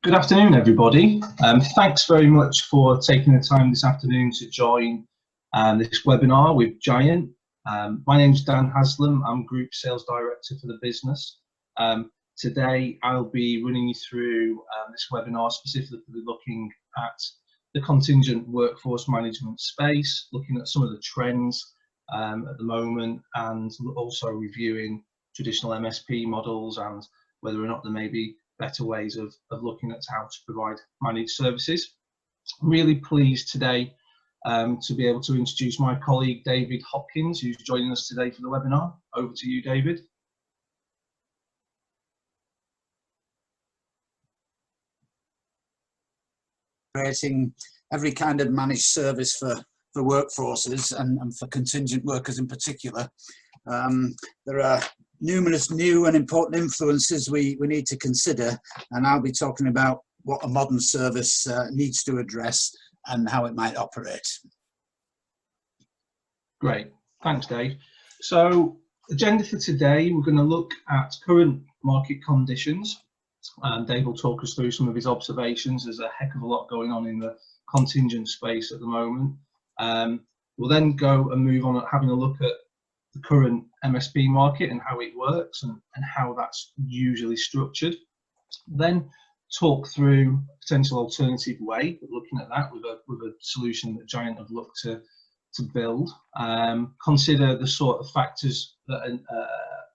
Good afternoon, everybody. Thanks very much for taking the time this afternoon to join this webinar with Giant. My name's Dan Haslam. I'm Group Sales Director for the business. Today, I'll be running you through this webinar, specifically looking at the contingent workforce management space, looking at some of the trends at the moment, and also reviewing traditional MSP models and whether or not there may be better ways of looking at how to provide managed services. I'm really pleased today to be able to introduce my colleague David Hopkins, who's joining us today for the webinar. Over to you, David. Creating every kind of managed service for workforces and for contingent workers in particular. There are numerous new and important influences we need to consider, and I'll be talking about what a modern service needs to address and how it might operate. Great, thanks Dave. So, agenda for today, we're going to look at current market conditions. Dave will talk us through some of his observations. There's a heck of a lot going on in the contingent space at the moment. We'll then go and move on at having a look at the current MSP market and how it works and how that's usually structured. Then talk through a potential alternative way of looking at that with a solution that Giant have looked to build. Consider the sort of factors that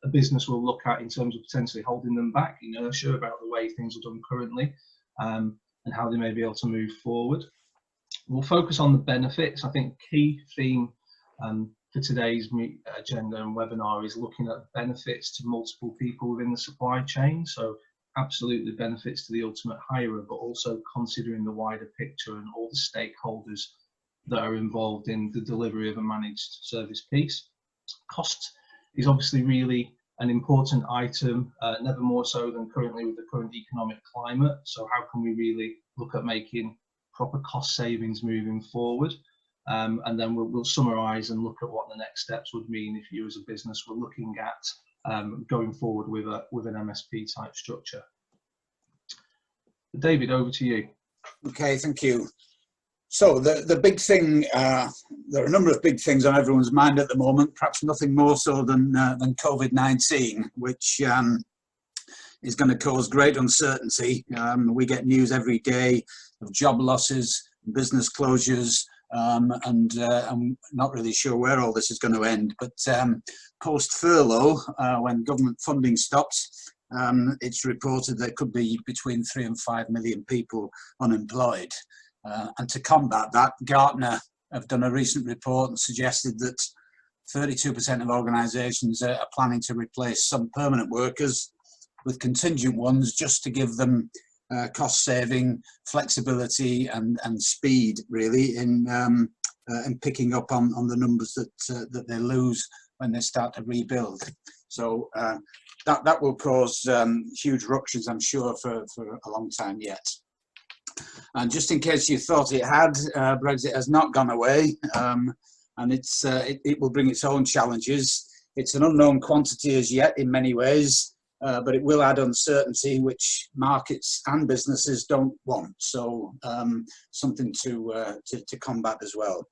a business will look at in terms of potentially holding them back, inertia about the way things are done currently, and how they may be able to move forward. We'll focus on the benefits. I think key theme for today's agenda and webinar is looking at benefits to multiple people within the supply chain. So absolutely benefits to the ultimate hirer, but also considering the wider picture and all the stakeholders that are involved in the delivery of a managed service piece. Cost is obviously really an important item, never more so than currently with the current economic climate. So how can we really look at making proper cost savings moving forward? And then we'll summarise and look at what the next steps would mean if you as a business were looking at going forward with an MSP type structure. David, over to you. Okay, thank you. So the big thing, there are a number of big things on everyone's mind at the moment, perhaps nothing more so than COVID-19, which is going to cause great uncertainty. We get news every day of job losses, business closures, and I'm not really sure where all this is going to end. But post-furlough, when government funding stops, it's reported there could be between 3 and 5 million people unemployed. And to combat that, Gartner have done a recent report and suggested that 32% of organisations are planning to replace some permanent workers with contingent ones just to give them cost saving, flexibility and speed really in picking up on the numbers that they lose when they start to rebuild. So that will cause huge ructions, I'm sure, for a long time yet. And just in case you thought it had, Brexit has not gone away, and it will bring its own challenges. It's an unknown quantity as yet in many ways, but it will add uncertainty which markets and businesses don't want. So something to combat as well.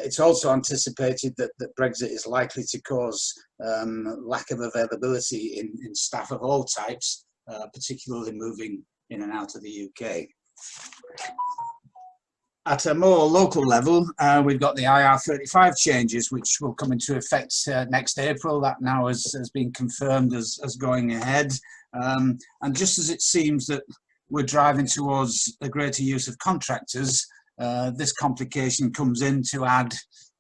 It's also anticipated that Brexit is likely to cause lack of availability in staff of all types, particularly moving in and out of the UK. At a more local level, we've got the IR35 changes, which will come into effect next April. That now has been confirmed as going ahead. And just as it seems that we're driving towards a greater use of contractors, this complication comes in to add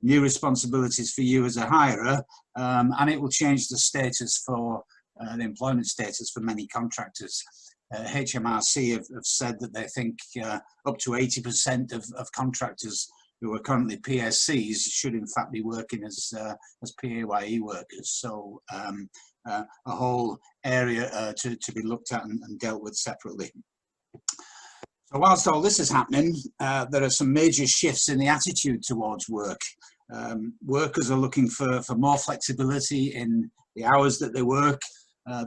new responsibilities for you as a hirer, and it will change the status for the employment status for many contractors. HMRC have said that they think up to 80% of contractors who are currently PSCs should in fact be working as PAYE workers. So a whole area to be looked at and dealt with separately. So whilst all this is happening, there are some major shifts in the attitude towards work. Workers are looking for more flexibility in the hours that they work,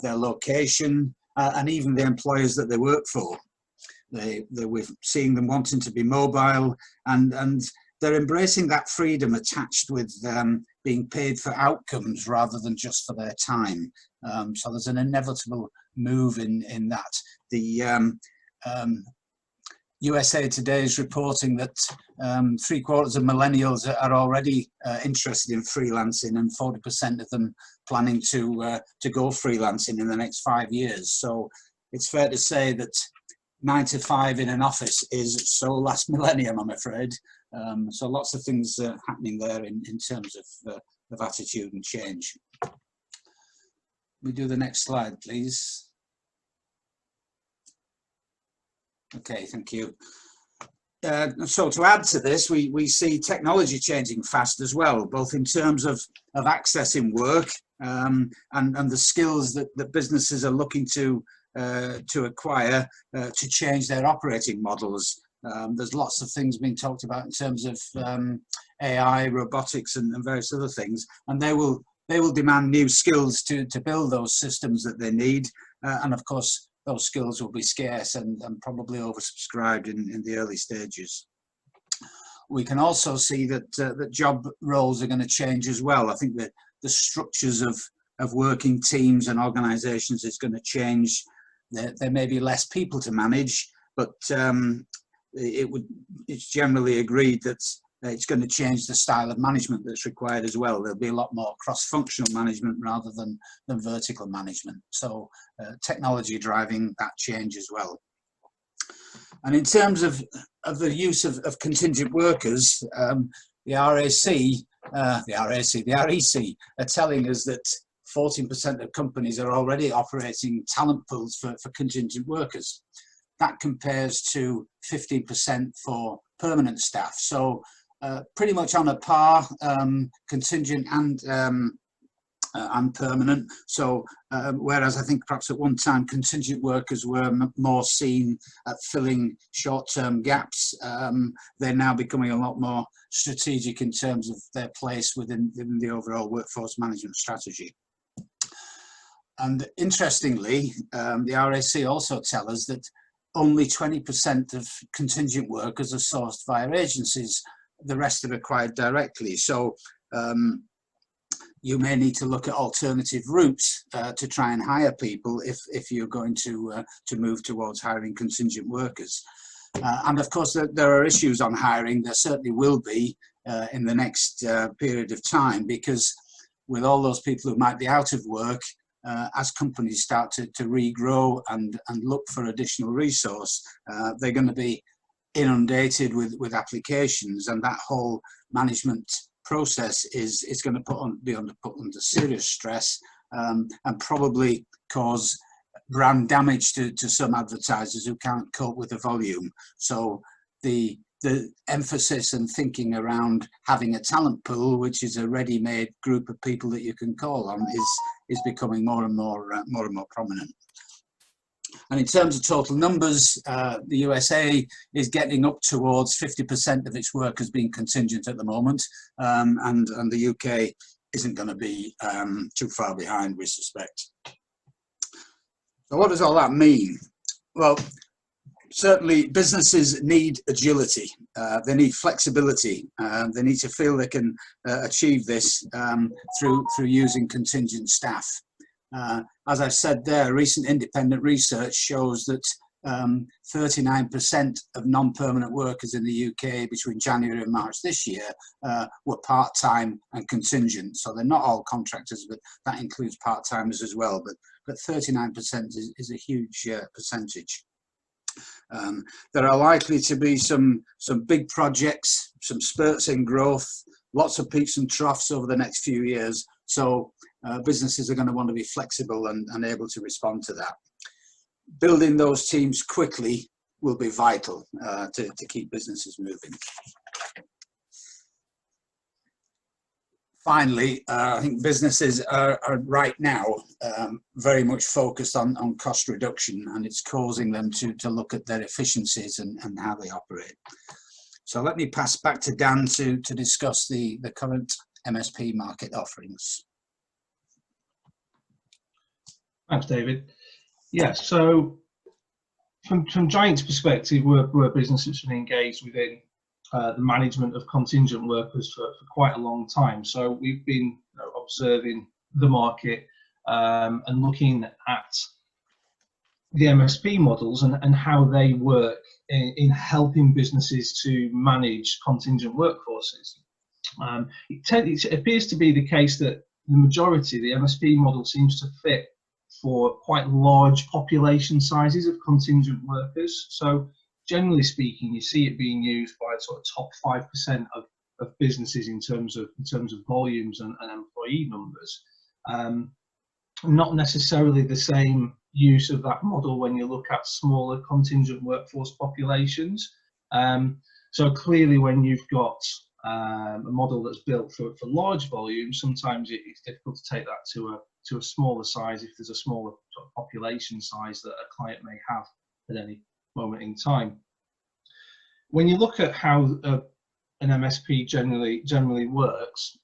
their location, and even the employers that they work for. We're seeing them wanting to be mobile, and they're embracing that freedom attached with being paid for outcomes rather than just for their time. So there's an inevitable move in that. The USA Today is reporting that 3/4 of millennials are already interested in freelancing, and 40% of them planning to go freelancing in the next 5 years. So it's fair to say that 9 to 5 in an office is so last millennium, I'm afraid. So lots of things happening there in terms of attitude and change. We do the next slide, please. Okay, thank you. So to add to this, we see technology changing fast as well, both in terms of accessing work and the skills that businesses are looking to acquire to change their operating models. There's lots of things being talked about in terms of AI, robotics, and various other things, and they will demand new skills to build those systems that they need, and of course those skills will be scarce and probably oversubscribed in the early stages. We can also see that job roles are going to change as well. I think that the structures of working teams and organizations is going to change. There may be less people to manage, but it's generally agreed that it's going to change the style of management that's required as well. There'll be a lot more cross-functional management rather than vertical management. So technology driving that change as well. And in terms of the use of contingent workers, the REC are telling us that 14% of companies are already operating talent pools for contingent workers. That compares to 15% for permanent staff. So pretty much on a par, contingent and permanent. So whereas I think perhaps at one time contingent workers were more seen at filling short-term gaps, they're now becoming a lot more strategic in terms of their place within the overall workforce management strategy. And interestingly, the RAC also tell us that only 20% of contingent workers are sourced via agencies. The rest are acquired directly. So you may need to look at alternative routes to try and hire people if you're going to move towards hiring contingent workers. And of course, there are issues on hiring. There certainly will be in the next period of time, because with all those people who might be out of work, as companies start to regrow and look for additional resource, they're going to be inundated with applications, and that whole management process is going to be put under serious stress, and probably cause brand damage to some advertisers who can't cope with the volume. So the emphasis and thinking around having a talent pool, which is a ready-made group of people that you can call on, is becoming more and more prominent. And in terms of total numbers, the USA is getting up towards 50% of its workers being contingent at the moment, and the UK isn't going to be too far behind, we suspect. So what does all that mean? Well, certainly businesses need agility, they need flexibility, they need to feel they can achieve this through using contingent staff. As I've said there, recent independent research shows that 39% of non-permanent workers in the UK between January and March this year were part-time and contingent. So they're not all contractors, but that includes part-timers as well. But 39% is a huge percentage. There are likely to be some big projects, some spurts in growth, lots of peaks and troughs over the next few years. So businesses are going to want to be flexible and able to respond to that. Building those teams quickly will be vital to keep businesses moving. Finally, I think businesses are right now very much focused on cost reduction, and it's causing them to look at their efficiencies and how they operate. So let me pass back to Dan to discuss the current MSP market offerings. Thanks, David. Yes, so from Giant's perspective, we're a business that's been engaged within the management of contingent workers for quite a long time. So we've been observing the market and looking at the MSP models and how they work in helping businesses to manage contingent workforces. It appears to be the case that the majority, the MSP model, seems to fit for quite large population sizes of contingent workers. So generally speaking, you see it being used by sort of top 5% of businesses in terms of volumes and employee numbers. Not necessarily the same use of that model when you look at smaller contingent workforce populations. So clearly, when you've got a model that's built for large volumes, sometimes it's difficult to take that to a smaller size if there's a smaller sort of population size that a client may have at any moment in time. When you look at how an MSP generally works,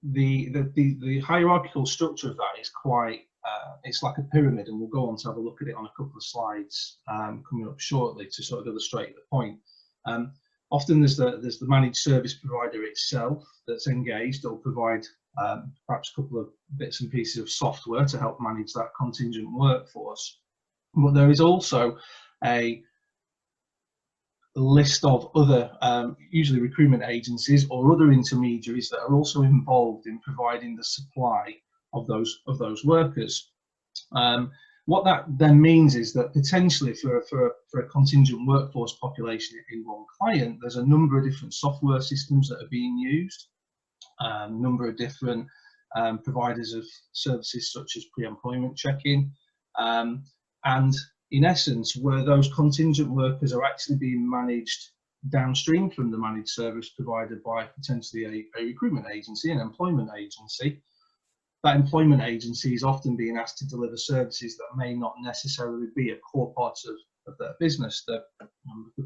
the hierarchical structure of that is quite, it's like a pyramid, and we'll go on to have a look at it on a couple of slides coming up shortly to sort of illustrate the point. Often there's the managed service provider itself that's engaged. They'll provide perhaps a couple of bits and pieces of software to help manage that contingent workforce. But there is also a list of other, usually recruitment agencies or other intermediaries that are also involved in providing the supply of those workers. What that then means is that potentially for a contingent workforce population in one client, there's a number of different software systems that are being used, a number of different providers of services such as pre-employment checking, and in essence, where those contingent workers are actually being managed downstream from the managed service provider by potentially a recruitment agency, an employment agency. That employment agency is often being asked to deliver services that may not necessarily be a core part of their business. The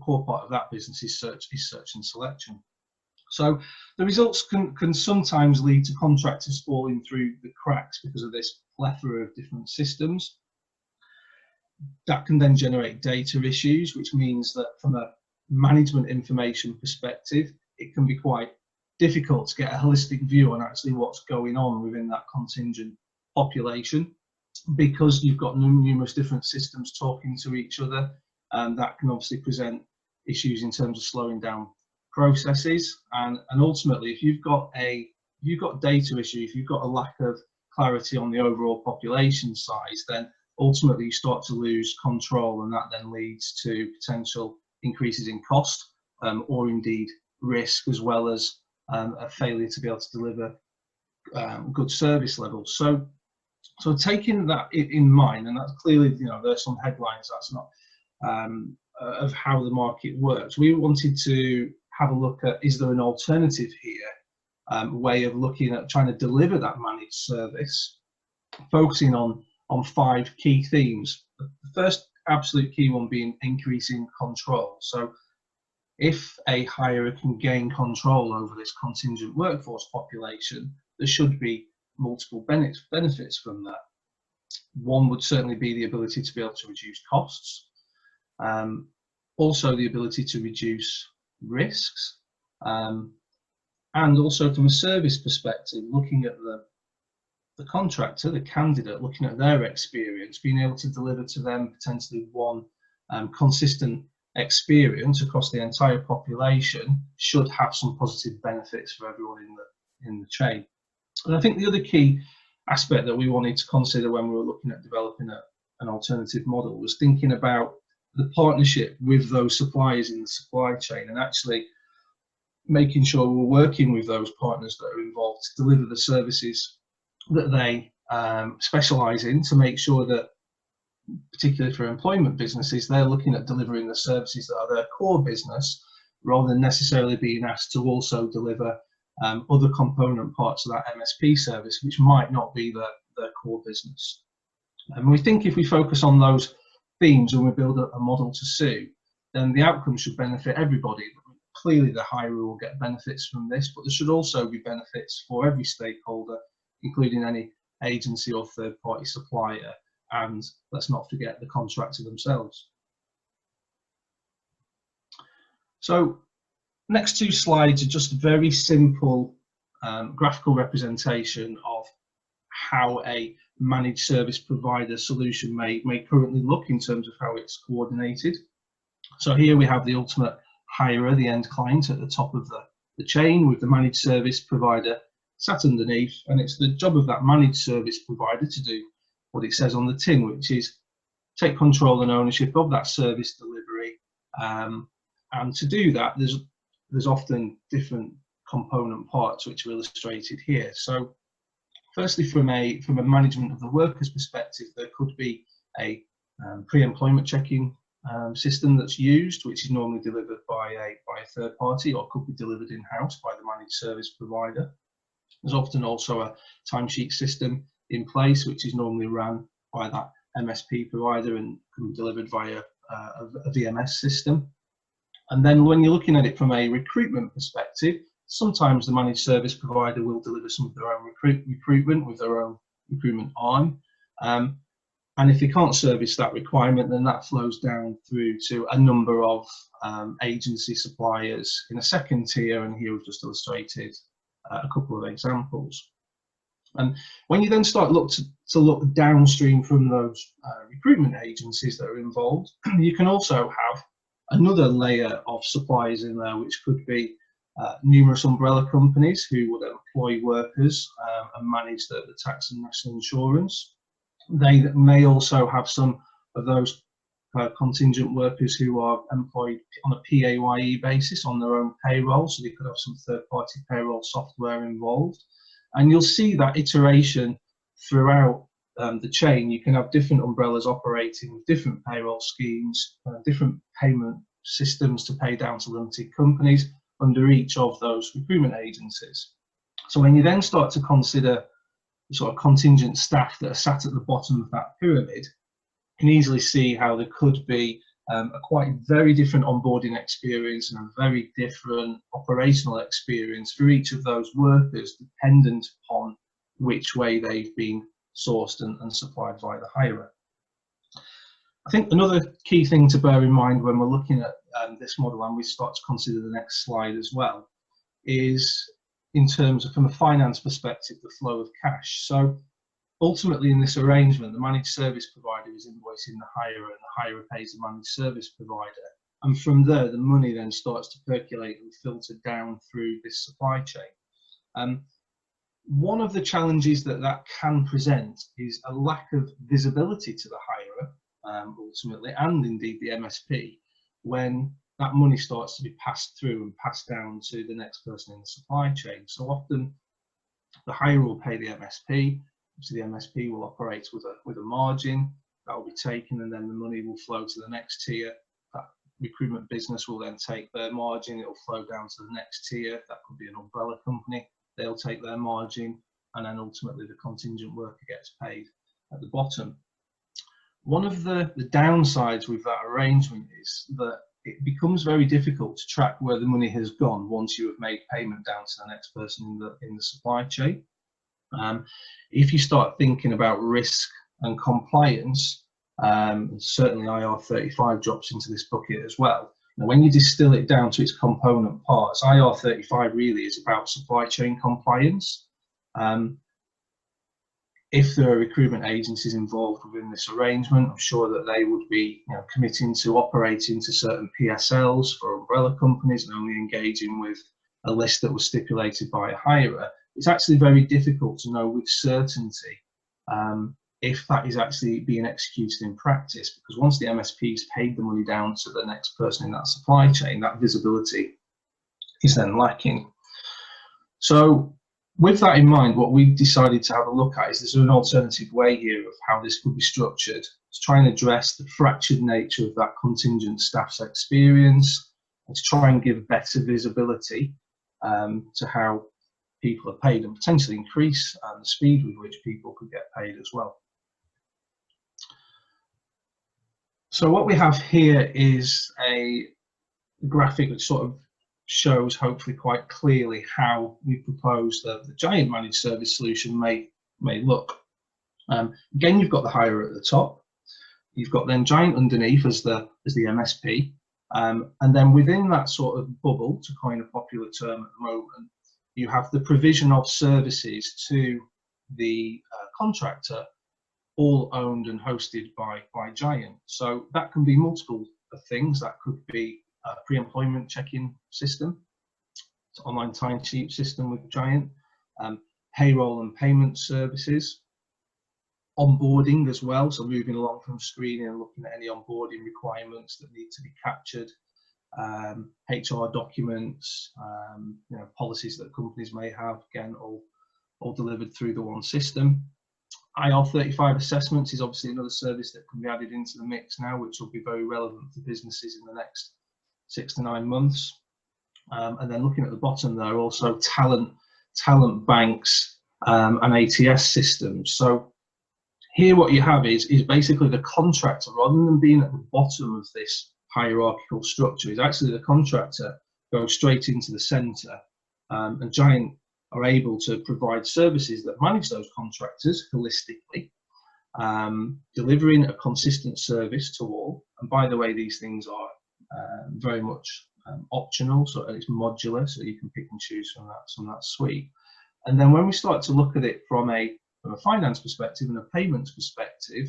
core part of that business is search and selection. So the results can sometimes lead to contractors falling through the cracks because of this plethora of different systems. That can then generate data issues, which means that from a management information perspective, it can be quite difficult to get a holistic view on actually what's going on within that contingent population, because you've got numerous different systems talking to each other, and that can obviously present issues in terms of slowing down processes. And ultimately, if you've got data issue, if you've got a lack of clarity on the overall population size, then ultimately you start to lose control, and that then leads to potential increases in cost or indeed risk, as well as a failure to be able to deliver good service levels. So taking that in mind, and that's clearly, there's some headlines that's not of how the market works. We wanted to have a look at, is there an alternative here, way of looking at trying to deliver that managed service, focusing on 5 key themes. The first absolute key one being increasing control. So if a hirer can gain control over this contingent workforce population, there should be multiple benefits from that. One would certainly be the ability to be able to reduce costs, also the ability to reduce risks, and also from a service perspective, looking at the contractor, the candidate, looking at their experience, being able to deliver to them potentially one consistent experience across the entire population should have some positive benefits for everyone in the chain. And I think the other key aspect that we wanted to consider when we were looking at developing an alternative model was thinking about the partnership with those suppliers in the supply chain, and actually making sure we're working with those partners that are involved to deliver the services that they specialize in, to make sure that, particularly for employment businesses, they're looking at delivering the services that are their core business, rather than necessarily being asked to also deliver other component parts of that MSP service, which might not be their core business. And we think if we focus on those themes and we build a model to suit, then the outcome should benefit everybody. Clearly the hirer will get benefits from this, but there should also be benefits for every stakeholder, including any agency or third-party supplier, and let's not forget the contractor themselves. So next two slides are just a very simple graphical representation of how a managed service provider solution may currently look in terms of how it's coordinated. So here we have the ultimate hirer, the end client, at the top of the chain, with the managed service provider sat underneath, and it's the job of that managed service provider to do what it says on the tin, which is take control and ownership of that service delivery. And to do that, there's often different component parts which are illustrated here. So firstly, from a management of the workers perspective, there could be a pre-employment checking system that's used, which is normally delivered by a third party, or could be delivered in-house by the managed service provider. There's often also a timesheet system in place, which is normally run by that MSP provider and can be delivered via a VMS system. And then when you're looking at it from a recruitment perspective, sometimes the managed service provider will deliver some of their own recruitment with their own recruitment arm. And if they can't service that requirement, then that flows down through to a number of agency suppliers in a second tier. And here we've just illustrated a couple of examples. And when you then start to look downstream from those recruitment agencies that are involved, you can also have another layer of suppliers in there, which could be numerous umbrella companies who would employ workers and manage the tax and national insurance. They may also have some of those contingent workers who are employed on a PAYE basis on their own payroll, so they could have some third-party payroll software involved. And you'll see that iteration throughout the chain. You can have different umbrellas operating with different payroll schemes, different payment systems to pay down to limited companies under each of those recruitment agencies. So when you then start to consider the sort of contingent staff that are sat at the bottom of that pyramid, you can easily see how there could be a quite very different onboarding experience and a very different operational experience for each of those workers, dependent upon which way they've been sourced and supplied by the hirer. I think another key thing to bear in mind when we're looking at this model, and we start to consider the next slide as well, is in terms of, from a finance perspective, the flow of cash. So ultimately in this arrangement, the managed service provider is invoicing the hirer, and the hirer pays the managed service provider. And from there, the money then starts to percolate and filter down through this supply chain. One of the challenges that can present is a lack of visibility to the hirer, ultimately, and indeed the MSP, when that money starts to be passed through and passed down to the next person in the supply chain. So often the hirer will pay the MSP, so the MSP will operate with a margin that will be taken, and then the money will flow to the next tier. That recruitment business will then take their margin, it will flow down to the next tier. That could be an umbrella company, they'll take their margin, and then ultimately the contingent worker gets paid at the bottom. One of the downsides with that arrangement is that it becomes very difficult to track where the money has gone once you have made payment down to the next person in the supply chain. If you start thinking about risk and compliance, certainly IR35 drops into this bucket as well. Now, when you distill it down to its component parts, IR35 really is about supply chain compliance. If there are recruitment agencies involved within this arrangement, I'm sure that they would be committing to operating to certain PSLs for umbrella companies and only engaging with a list that was stipulated by a hirer. It's actually very difficult to know with certainty if that is actually being executed in practice, because once the MSP's paid the money down to the next person in that supply chain, that visibility is then lacking. So with that in mind, what we've decided to have a look at is there an alternative way here of how this could be structured to try and address the fractured nature of that contingent staff's experience, and to try and give better visibility to how people are paid, and potentially increase the speed with which people could get paid as well. So what we have here is a graphic which sort of shows, hopefully quite clearly, how we propose the giant managed service solution may look. Again, you've got the hirer at the top, you've got then giant underneath as the MSP, And then within that sort of bubble, to coin a popular term at the moment, you have the provision of services to the contractor, all owned and hosted by Giant. So that can be multiple things. That could be a pre-employment check-in system, it's an online timesheet system with Giant, payroll and payment services, onboarding as well, so moving along from screening and looking at any onboarding requirements that need to be captured, HR documents, policies that companies may have, again, all delivered through the one system. IR35 assessments is obviously another service that can be added into the mix now, which will be very relevant for businesses in the next 6 to 9 months. And then looking at the bottom there, also talent banks and ATS systems. So here what you have is basically the contractor, rather than being at the bottom of this hierarchical structure, is actually the contractor goes straight into the centre, and Giant are able to provide services that manage those contractors holistically, delivering a consistent service to all. And by the way, these things are very much optional, so it's modular, so you can pick and choose from that suite. And then when we start to look at it from a finance perspective and a payments perspective,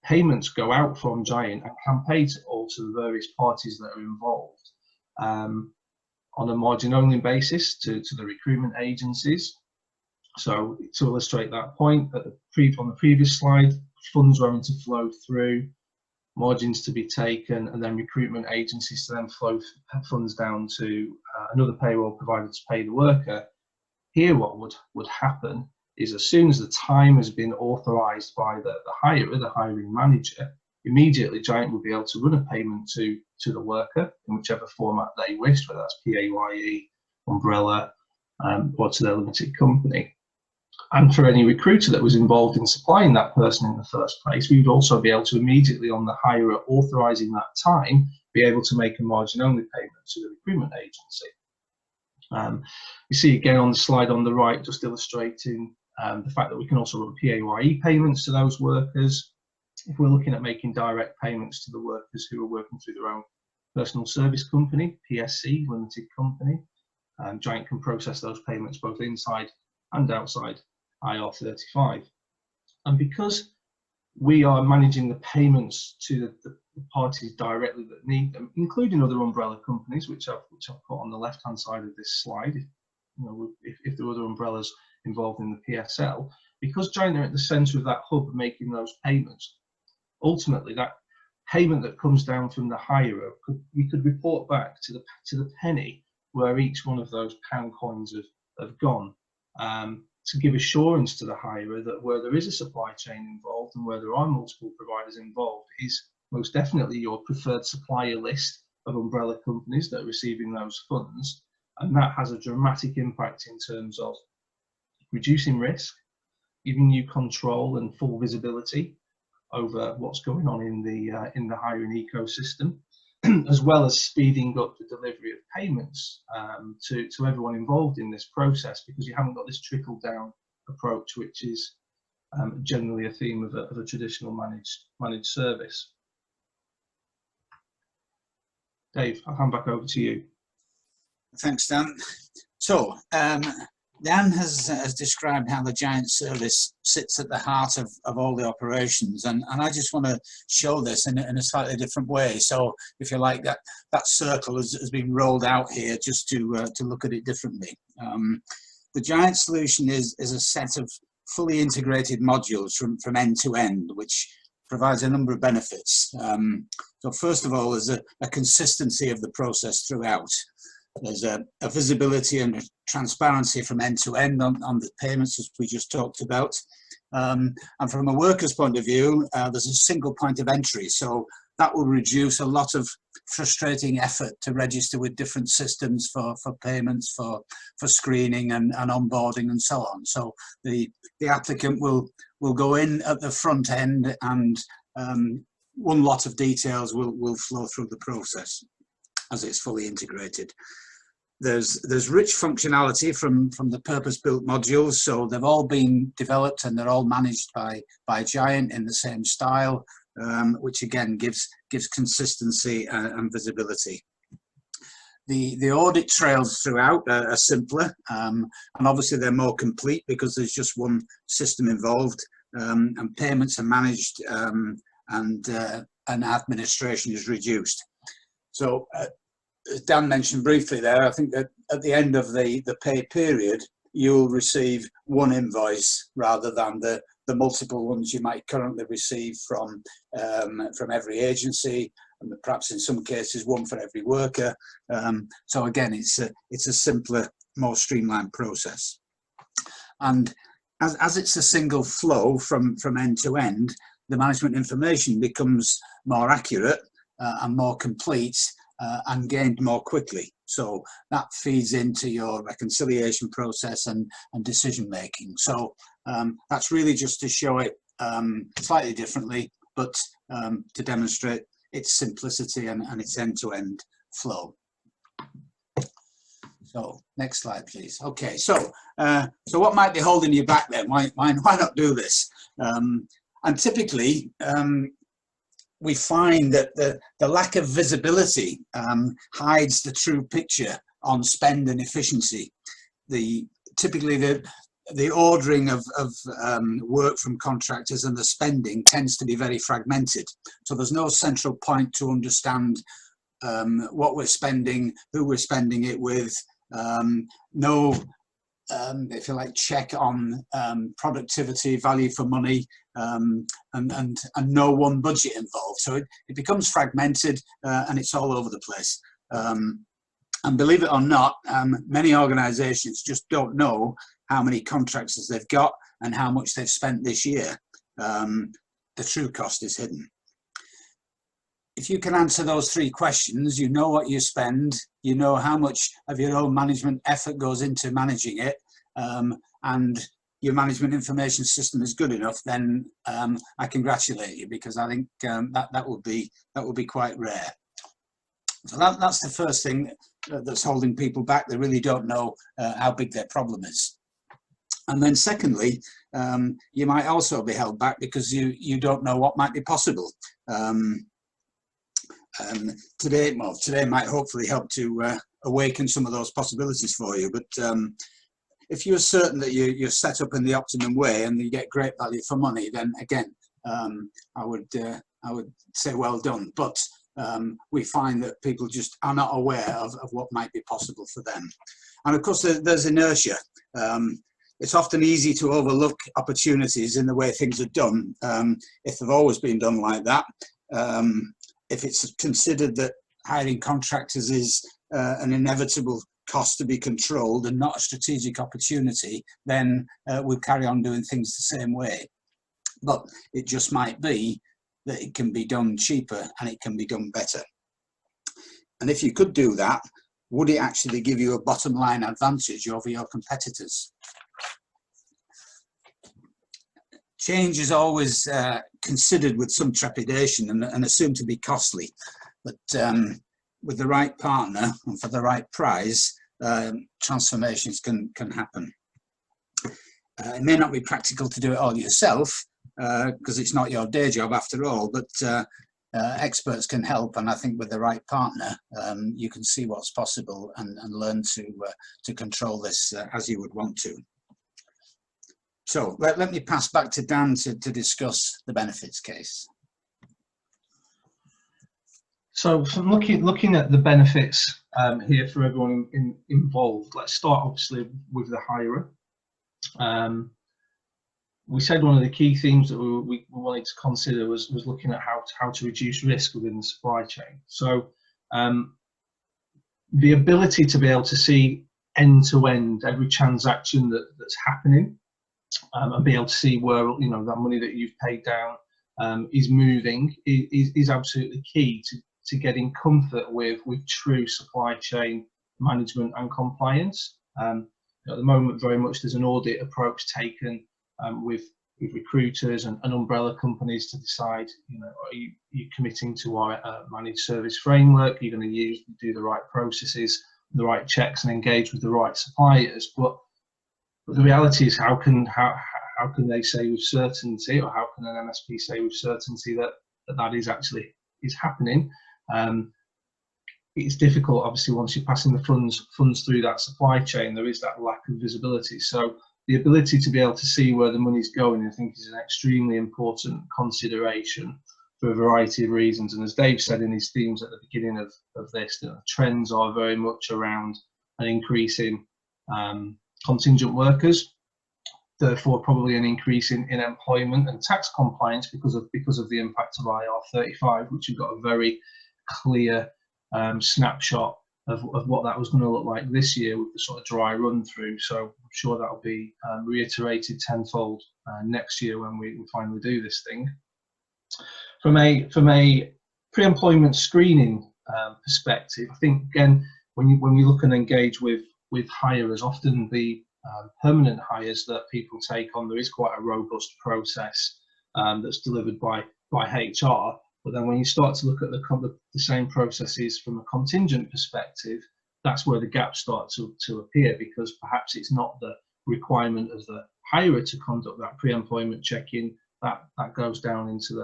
payments go out from Giant and can pay to all to the various parties that are involved on a margin-only basis to the recruitment agencies. So to illustrate that point, on the previous slide, funds were to flow through, margins to be taken, and then recruitment agencies to then flow funds down to another payroll provider to pay the worker. Here what would happen is, as soon as the time has been authorised by the hirer, the hiring manager, immediately Giant will be able to run a payment to the worker in whichever format they wish, whether that's PAYE, umbrella, or to their limited company. And for any recruiter that was involved in supplying that person in the first place, we would also be able to immediately, on the hirer authorising that time, be able to make a margin-only payment to the recruitment agency. You see again on the slide on the right, just illustrating the fact that we can also run PAYE payments to those workers. If we're looking at making direct payments to the workers who are working through their own personal service company, PSC, limited company, Giant can process those payments both inside and outside IR35. And because we are managing the payments to the parties directly that need them, including other umbrella companies, which I've put on the left-hand side of this slide, if there are other umbrellas involved in the PSL, because Giant are at the centre of that hub making those payments, ultimately that payment that comes down from the hirer, we could report back to the penny where each one of those pound coins have gone, to give assurance to the hirer that where there is a supply chain involved and where there are multiple providers involved is most definitely your preferred supplier list of umbrella companies that are receiving those funds. And that has a dramatic impact in terms of reducing risk, giving you control and full visibility over what's going on in the hiring ecosystem, as well as speeding up the delivery of payments to everyone involved in this process, because you haven't got this trickle down approach, which is generally a theme of a traditional managed service. Dave, I'll hand back over to you. Thanks, Dan. So Dan has described how the Giant service sits at the heart of all the operations, and I just want to show this in a slightly different way. So if you like, that circle has been rolled out here just to look at it differently. The Giant solution is a set of fully integrated modules from end to end, which provides a number of benefits. So first of all, there's a consistency of the process throughout. There's a visibility and a transparency from end to end on the payments, as we just talked about. And from a worker's point of view, there's a single point of entry. So that will reduce a lot of frustrating effort to register with different systems for payments, for screening and onboarding and so on. So the applicant will go in at the front end, and one lot of details will flow through the process as it's fully integrated. There's rich functionality from the purpose-built modules, so they've all been developed and they're all managed by Giant in the same style. which again gives consistency and visibility. The audit trails throughout are simpler, and obviously they're more complete because there's just one system involved, and payments are managed, and administration is reduced. So as Dan mentioned briefly there, I think that at the end of the pay period, you'll receive one invoice rather than the multiple ones you might currently receive from every agency, and perhaps in some cases one for every worker. So again, it's a simpler, more streamlined process. And as it's a single flow from end to end, the management information becomes more accurate and more complete, and gained more quickly. So that feeds into your reconciliation process and decision making. So that's really just to show it slightly differently, but to demonstrate its simplicity and its end-to-end flow. So next slide, please. Okay, so what might be holding you back then? Why not do this? And typically, we find that the lack of visibility hides the true picture on spend and efficiency. Typically the ordering of work from contractors and the spending tends to be very fragmented. So there's no central point to understand what we're spending, who we're spending it with, no, if you like, check on productivity, value for money, and no one budget involved. So it becomes fragmented, and it's all over the place. And believe it or not, many organisations just don't know how many contractors they've got and how much they've spent this year. The true cost is hidden. If you can answer those three questions, you know what you spend, you know how much of your own management effort goes into managing it, and your management information system is good enough, then I congratulate you, because I think that will be quite rare. So that's the first thing that's holding people back. They really don't know how big their problem is. And then secondly, you might also be held back because you don't know what might be possible. Today might hopefully help to awaken some of those possibilities for you. But if you're certain that you're set up in the optimum way and you get great value for money, then again, I would say well done. But we find that people just are not aware of what might be possible for them. And of course, there's inertia. It's often easy to overlook opportunities in the way things are done, if they've always been done like that. If it's considered that hiring contractors is an inevitable cost to be controlled and not a strategic opportunity, then we'll carry on doing things the same way. But it just might be that it can be done cheaper and it can be done better. And if you could do that, would it actually give you a bottom line advantage over your competitors? Change is always considered with some trepidation and assumed to be costly, but with the right partner and for the right price, transformations can happen. It may not be practical to do it all yourself, because it's not your day job after all, but experts can help, and I think with the right partner, you can see what's possible and learn to control this as you would want to. So let me pass back to Dan to discuss the benefits case. So from looking at the benefits here for everyone involved, let's start obviously with the hirer. We said one of the key themes that we wanted to consider was looking at how to reduce risk within the supply chain. So the ability to be able to see end to end every transaction that's happening, and be able to see where that money that you've paid down is moving is absolutely key to getting comfort with true supply chain management and compliance. At the moment, very much there's an audit approach taken with recruiters and umbrella companies to decide, are you committing to our managed service framework? Are you going to do the right processes, the right checks, and engage with the right suppliers? But the reality is, how can they say with certainty, or how can an MSP say with certainty that that is happening. It's difficult, obviously, once you're passing the funds through that supply chain. There is that lack of visibility. So the ability to be able to see where the money's going, I think, is an extremely important consideration for a variety of reasons. And as Dave said in his themes at the beginning of this, the trends are very much around an increase in contingent workers, therefore probably an increase in employment and tax compliance because of the impact of IR35, which we've got a very clear snapshot of what that was going to look like this year with the sort of dry run through. So I'm sure that'll be reiterated tenfold next year when we finally do this thing. From a pre-employment screening perspective, I think again when you look and engage with hirers, often the permanent hires that people take on, there is quite a robust process that's delivered by HR. But then when you start to look at the same processes from a contingent perspective, that's where the gaps start to appear, because perhaps it's not the requirement of the hirer to conduct that pre-employment check-in that goes down into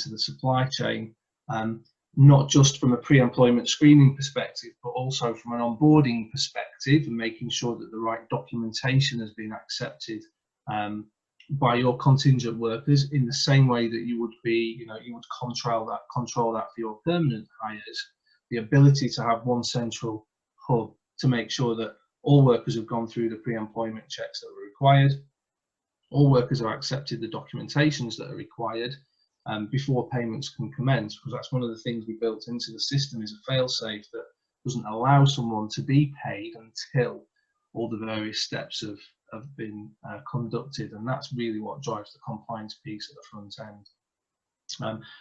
the supply chain, not just from a pre-employment screening perspective, but also from an onboarding perspective, and making sure that the right documentation has been accepted by your contingent workers in the same way that you would control that for your permanent hires. The ability to have one central hub to make sure that all workers have gone through the pre-employment checks that were required, all workers have accepted the documentations that are required before payments can commence, because that's one of the things we built into the system, is a fail-safe that doesn't allow someone to be paid until all the various steps have been conducted, and that's really what drives the compliance piece at the front end.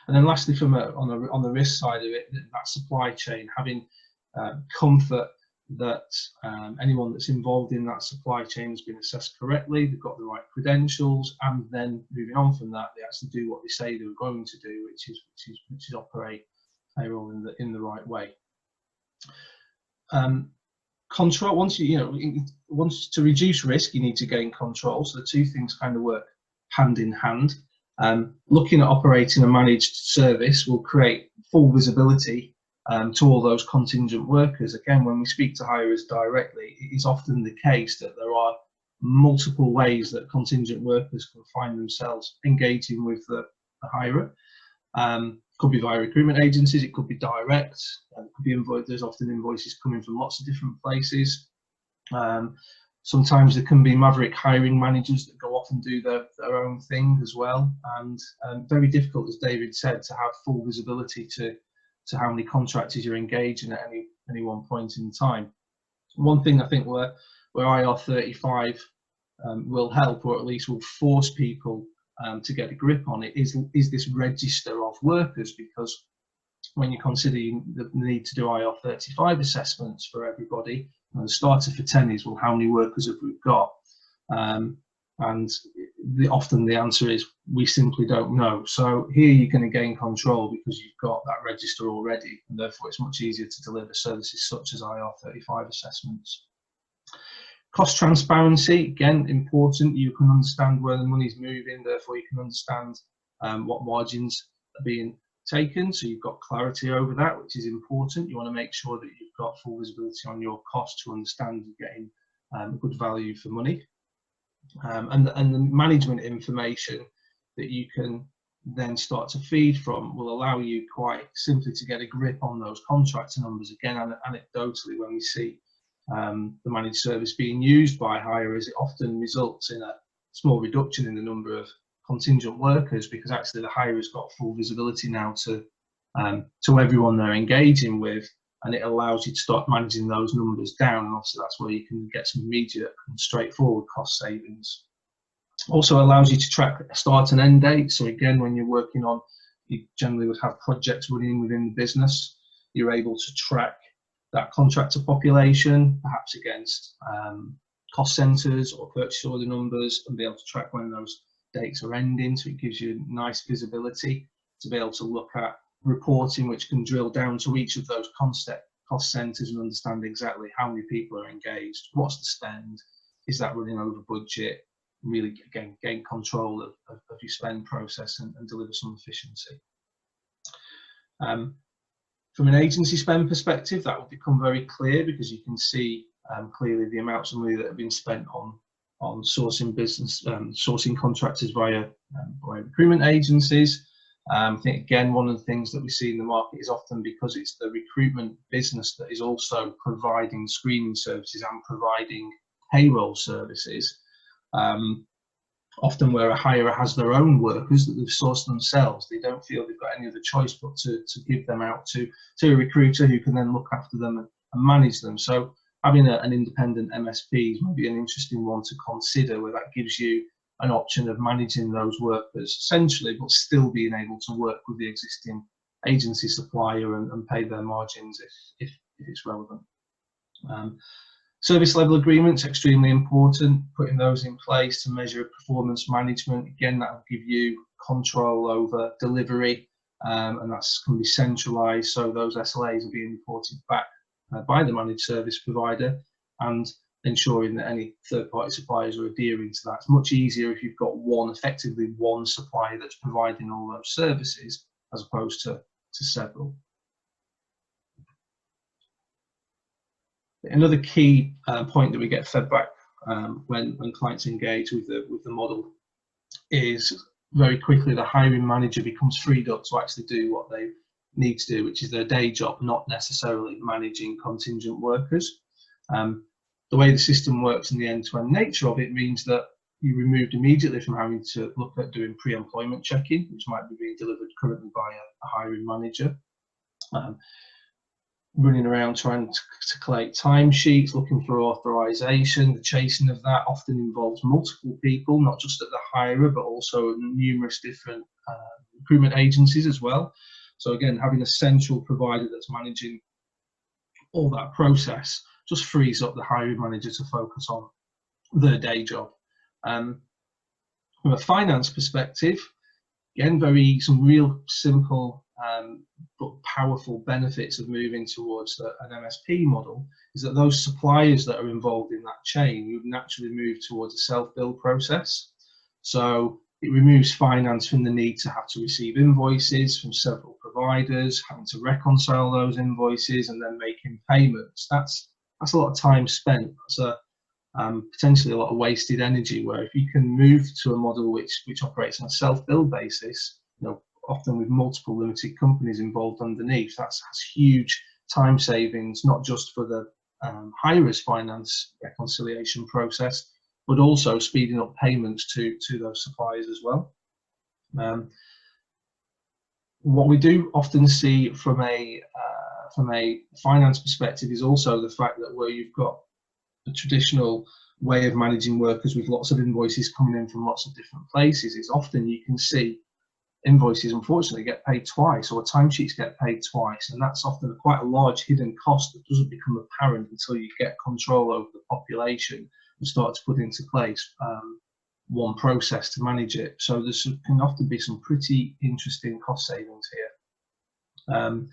And then lastly, on the risk side of it, that supply chain, having comfort that anyone that's involved in that supply chain has been assessed correctly, they've got the right credentials, and then moving on from that, they actually do what they say they're going to do, which is operate payroll in the right way. Control, once to reduce risk, you need to gain control. So the two things kind of work hand in hand. Looking at operating a managed service will create full visibility to all those contingent workers. Again, when we speak to hirers directly, it is often the case that there are multiple ways that contingent workers can find themselves engaging with the hirer. Could be via recruitment agencies, it could be direct, it could be there's often invoices coming from lots of different places. Sometimes there can be maverick hiring managers that go off and do their own thing as well, and very difficult, as David said, to have full visibility to how many contractors you're engaging at any one point in time. One thing I think where IR35 will help, or at least will force people to get a grip on it, is this register of workers, because when you consider the need to do IR35 assessments for everybody, the starter for 10 is, well, how many workers have we got? And often the answer is, we simply don't know. So here you're going to gain control because you've got that register already, and therefore it's much easier to deliver services such as IR35 assessments. Cost transparency, again, important. You can understand where the money's moving, therefore you can understand what margins are being taken, so you've got clarity over that, which is important. You want to make sure that you've got full visibility on your cost to understand you're getting good value for money. And the management information that you can then start to feed from will allow you quite simply to get a grip on those contractor numbers. Again, anecdotally, when we see the managed service being used by hirers, it often results in a small reduction in the number of contingent workers, because actually the hirer's got full visibility now to everyone they're engaging with, and it allows you to start managing those numbers down, and obviously that's where you can get some immediate and straightforward cost savings. Also allows you to track start and end dates. So again, when you're working on, you generally would have projects running within the business, you're able to track that contractor population, perhaps against cost centres or purchase order numbers, and be able to track when those dates are ending. So it gives you nice visibility to be able to look at reporting, which can drill down to each of those cost centres and understand exactly how many people are engaged, what's the spend, is that running over budget, really again gain control of your spend process and deliver some efficiency. From an agency spend perspective, that will become very clear because you can see clearly the amounts of money that have been spent on sourcing contractors via recruitment agencies. I think again, one of the things that we see in the market is often because it's the recruitment business that is also providing screening services and providing payroll services. Often where a hirer has their own workers that they've sourced themselves, they don't feel they've got any other choice but to give them out to a recruiter who can then look after them and manage them. So having an independent MSP is maybe an interesting one to consider, where that gives you an option of managing those workers essentially, but still being able to work with the existing agency supplier and pay their margins if it's relevant. Service level agreements, extremely important, putting those in place to measure performance management. Again, that will give you control over delivery, and that can be centralized, so those SLAs are being reported back by the managed service provider, and ensuring that any third-party suppliers are adhering to that. It's much easier if you've got effectively one supplier that's providing all those services, as opposed to several. Another key point that we get fed back when clients engage with the model is very quickly the hiring manager becomes freed up to actually do what they need to do, which is their day job, not necessarily managing contingent workers. The way the system works and the end-to-end nature of it means that you're removed immediately from having to look at doing pre-employment checking, which might be being delivered currently by a hiring manager. Running around trying to collect timesheets, looking for authorization. The chasing of that often involves multiple people, not just at the hirer, but also numerous different recruitment agencies as well. So again, having a central provider that's managing all that process just frees up the hiring manager to focus on their day job. From a finance perspective, again, some real simple but powerful benefits of moving towards an MSP model is that those suppliers that are involved in that chain would naturally move towards a self-bill process. So it removes finance from the need to have to receive invoices from several providers, having to reconcile those invoices and then making payments. That's a lot of time spent. That's potentially a lot of wasted energy, where if you can move to a model which operates on a self-bill basis, often with multiple limited companies involved underneath, that's huge time savings, not just for the hirer's finance reconciliation process, but also speeding up payments to those suppliers as well. What we do often see from a finance perspective is also the fact that where you've got a traditional way of managing workers with lots of invoices coming in from lots of different places, is often you can see invoices unfortunately get paid twice, or timesheets get paid twice, and that's often quite a large hidden cost that doesn't become apparent until you get control over the population and start to put into place one process to manage it. So there can often be some pretty interesting cost savings here.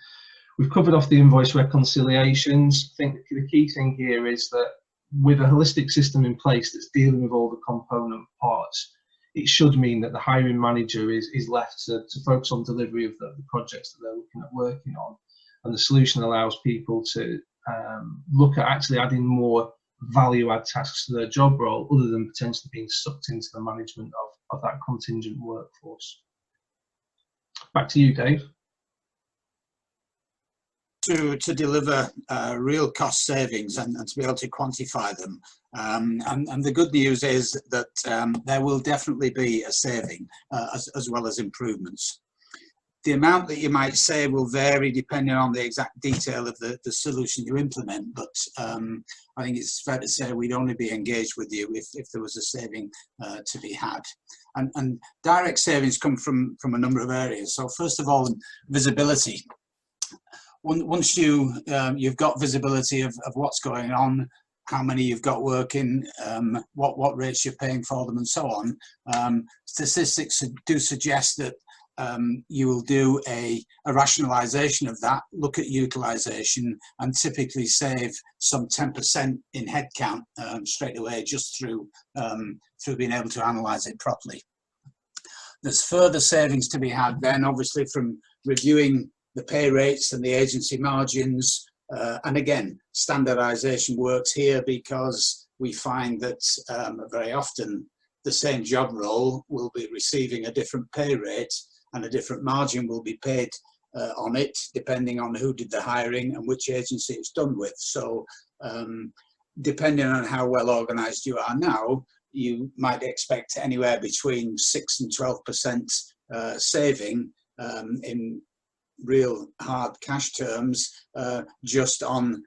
We've covered off the invoice reconciliations. I think the key thing here is that with a holistic system in place that's dealing with all the component parts, it should mean that the hiring manager is left to focus on delivery of the projects that they're looking at working on. And the solution allows people to look at actually adding more value add tasks to their job role, other than potentially being sucked into the management of that contingent workforce. Back to you, Dave. To deliver real cost savings and to be able to quantify them. And the good news is that there will definitely be a saving as well as improvements. The amount that you might save will vary depending on the exact detail of the solution you implement, but I think it's fair to say we'd only be engaged with you if there was a saving to be had. And direct savings come from a number of areas. So first of all, visibility. Once you've got visibility of what's going on, how many you've got working, what rates you're paying for them, and so on, statistics do suggest that you will do a rationalization of that, look at utilization, and typically save some 10% in headcount straight away, just through being able to analyze it properly. There's further savings to be had then, obviously, from reviewing the pay rates and the agency margins. And again, standardization works here because we find that very often the same job role will be receiving a different pay rate, and a different margin will be paid on it, depending on who did the hiring and which agency it's done with. So depending on how well organized you are now, you might expect anywhere between 6 and 12% saving in real hard cash terms, just on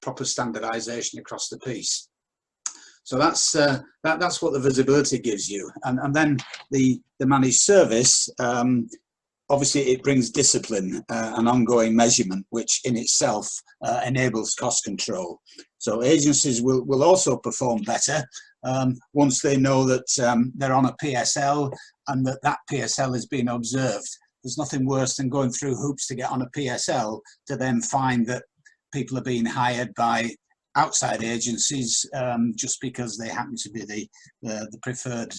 proper standardization across the piece. So that's what the visibility gives you. And then the managed service, obviously it brings discipline and ongoing measurement, which in itself enables cost control. So agencies will also perform better once they know that they're on a PSL and that PSL is being observed. There's nothing worse than going through hoops to get on a PSL to then find that people are being hired by outside agencies just because they happen to be the preferred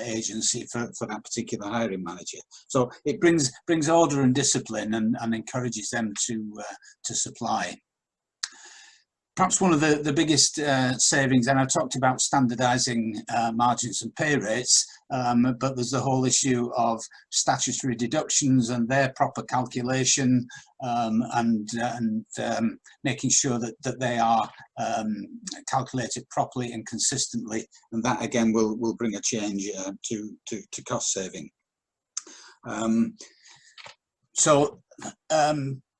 agency for that particular hiring manager. So it brings order and discipline and encourages them to supply. Perhaps one of the biggest savings, and I talked about standardizing margins and pay rates, but there's the whole issue of statutory deductions and their proper calculation, and making sure that they are calculated properly and consistently, and that again will bring a change to cost saving.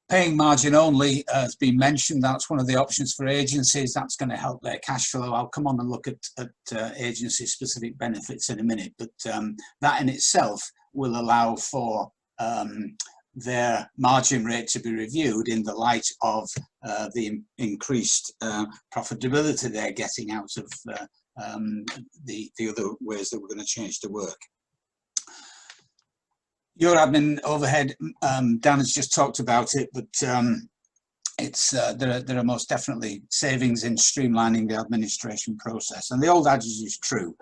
Paying margin only has been mentioned. That's one of the options for agencies. That's going to help their cash flow. I'll come on and look at agency specific benefits in a minute, but that in itself will allow for their margin rate to be reviewed in the light of the increased profitability they're getting out of the other ways that we're going to change the work. Your admin overhead, Dan has just talked about it, but there are most definitely savings in streamlining the administration process. And the old adage is true.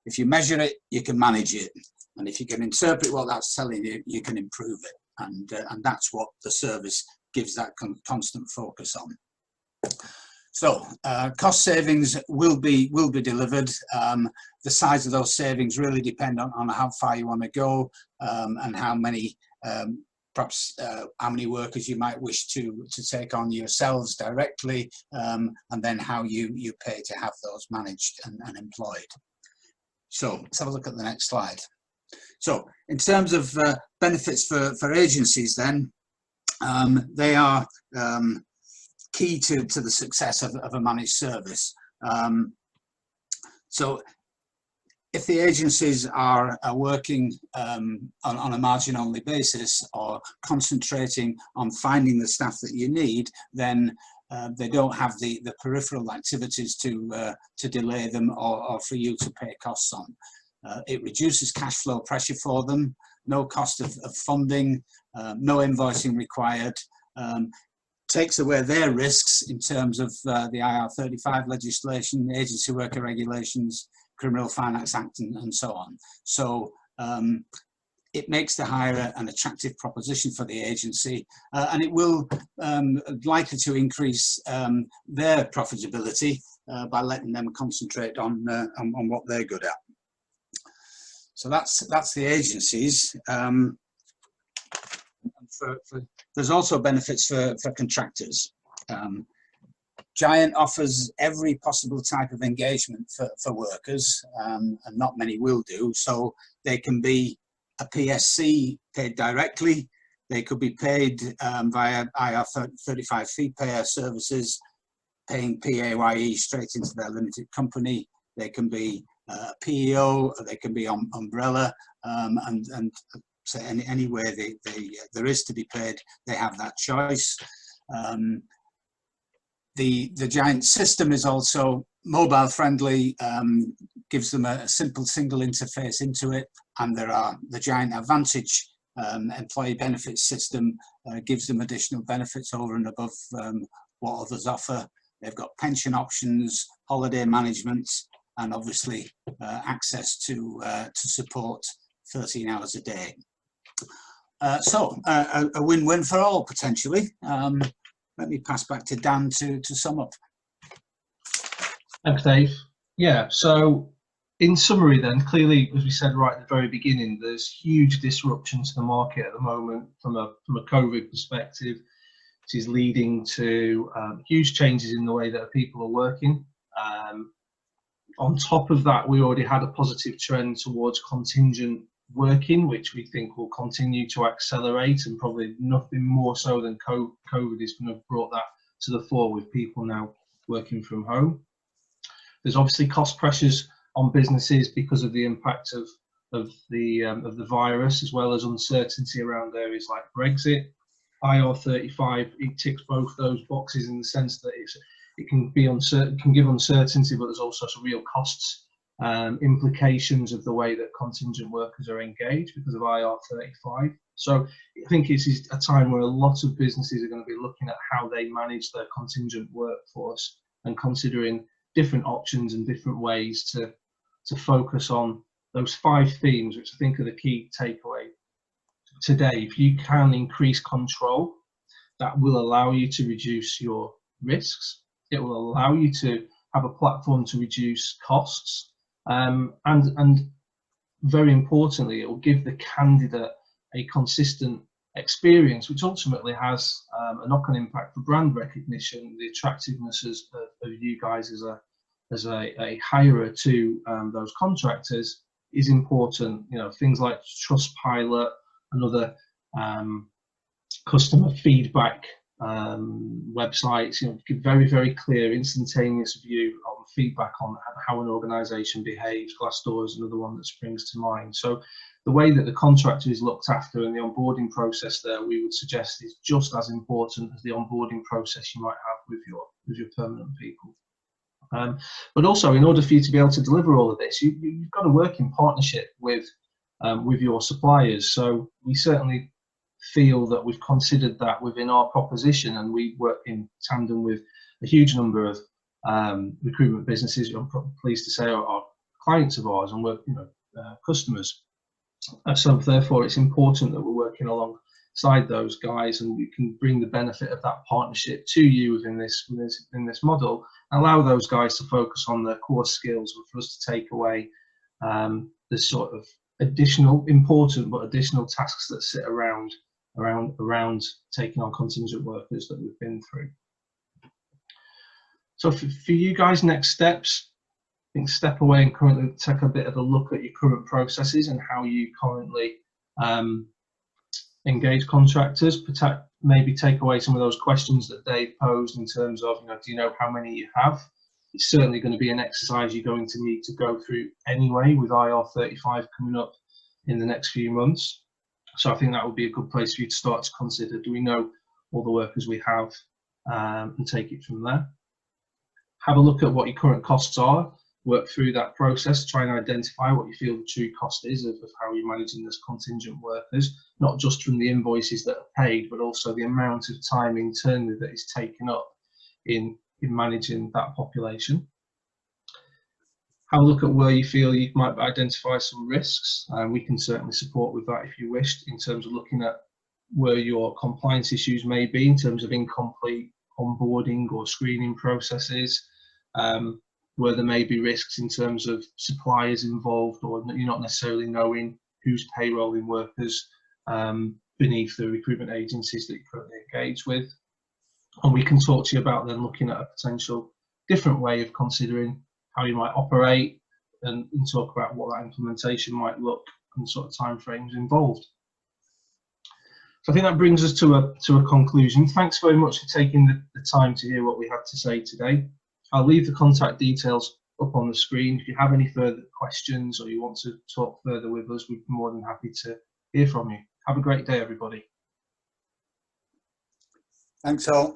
If you measure it, you can manage it. And if you can interpret what that's telling you, you can improve it. And that's what the service gives that constant focus on. So cost savings will be delivered. The size of those savings really depend on how far you want to go, and how many perhaps how many workers you might wish to take on yourselves directly, and then how you pay to have those managed and employed. So let's have a look at the next slide. So in terms of benefits for agencies, then they are key to the success of a managed service. So if the agencies are working on a margin only basis, or concentrating on finding the staff that you need, then they don't have the peripheral activities to delay them or for you to pay costs on. It reduces cash flow pressure for them, no cost of funding, no invoicing required, takes away their risks in terms of the IR35 legislation, agency worker regulations, Criminal Finance Act, and so on. So it makes the hire an attractive proposition for the agency, and it will likely to increase their profitability by letting them concentrate on what they're good at. So that's the agencies. There's also benefits for contractors. Giant offers every possible type of engagement for workers, and not many will do. So they can be a PSC paid directly. They could be paid via IR35 fee payer services, paying PAYE straight into their limited company. They can be PEO, they can be umbrella, and so any way there is to be paid, they have that choice. The Giant system is also mobile friendly, gives them a simple single interface into it, and the Giant Advantage employee benefits system gives them additional benefits over and above what others offer. They've got pension options, holiday management, and obviously access to support 13 hours a day. So a win-win for all, potentially. Let me pass back to Dan to sum up. Thanks, Dave. Yeah, so in summary then, clearly, as we said right at the very beginning, there's huge disruption to the market at the moment from a COVID perspective, which is leading to huge changes in the way that people are working. On top of that, we already had a positive trend towards contingent working, which we think will continue to accelerate, and probably nothing more so than COVID is going to have brought that to the fore with people now working from home. There's obviously cost pressures on businesses because of the impact of the virus, as well as uncertainty around areas like Brexit. IR35, it ticks both those boxes in the sense that it can be uncertain, can give uncertainty, but there's also some real costs implications of the way that contingent workers are engaged because of IR35. So I think it's a time where a lot of businesses are going to be looking at how they manage their contingent workforce and considering different options and different ways to focus on those 5 themes, which I think are the key takeaway today. If you can increase control, that will allow you to reduce your risks. It will allow you to have a platform to reduce costs, and very importantly, it will give the candidate a consistent experience, which ultimately has a knock-on impact for brand recognition, the attractiveness of you guys as a hirer to those contractors is important. You know, things like Trustpilot and other customer feedback websites, you know, give very clear, instantaneous view of feedback on how an organisation behaves. Glassdoor is another one that springs to mind. So the way that the contractor is looked after and the onboarding process there, we would suggest is just as important as the onboarding process you might have with your permanent people. But also, in order for you to be able to deliver all of this, you've got to work in partnership with your suppliers. So we certainly feel that we've considered that within our proposition, and we work in tandem with a huge number of recruitment businesses. I'm pleased to say are clients of ours and we're customers. So therefore, it's important that we're working alongside those guys, and we can bring the benefit of that partnership to you within this model, and allow those guys to focus on their core skills, and for us to take away the sort of important but additional tasks that sit around taking on contingent workers that we've been through. So for you guys, next steps, I think step away and currently take a bit of a look at your current processes and how you currently engage contractors. Maybe take away some of those questions that Dave posed in terms of, do you know how many you have? It's certainly going to be an exercise you're going to need to go through anyway, with IR35 coming up in the next few months. So I think that would be a good place for you to start to consider, do we know all the workers we have, and take it from there. Have a look at what your current costs are, work through that process, try and identify what you feel the true cost is of how you're managing this contingent workers, not just from the invoices that are paid, but also the amount of time internally that is taken up in managing that population. Have a look at where you feel you might identify some risks, and we can certainly support with that if you wished, in terms of looking at where your compliance issues may be in terms of incomplete onboarding or screening processes, where there may be risks in terms of suppliers involved, or you're not necessarily knowing who's payrolling workers beneath the recruitment agencies that you currently engage with. And we can talk to you about then looking at a potential different way of considering how you might operate, and talk about what that implementation might look and sort of timeframes involved. So I think that brings us to a conclusion. Thanks very much for taking the time to hear what we had to say today. I'll leave the contact details up on the screen. If you have any further questions or you want to talk further with us, we'd be more than happy to hear from you. Have a great day, everybody. Thanks all.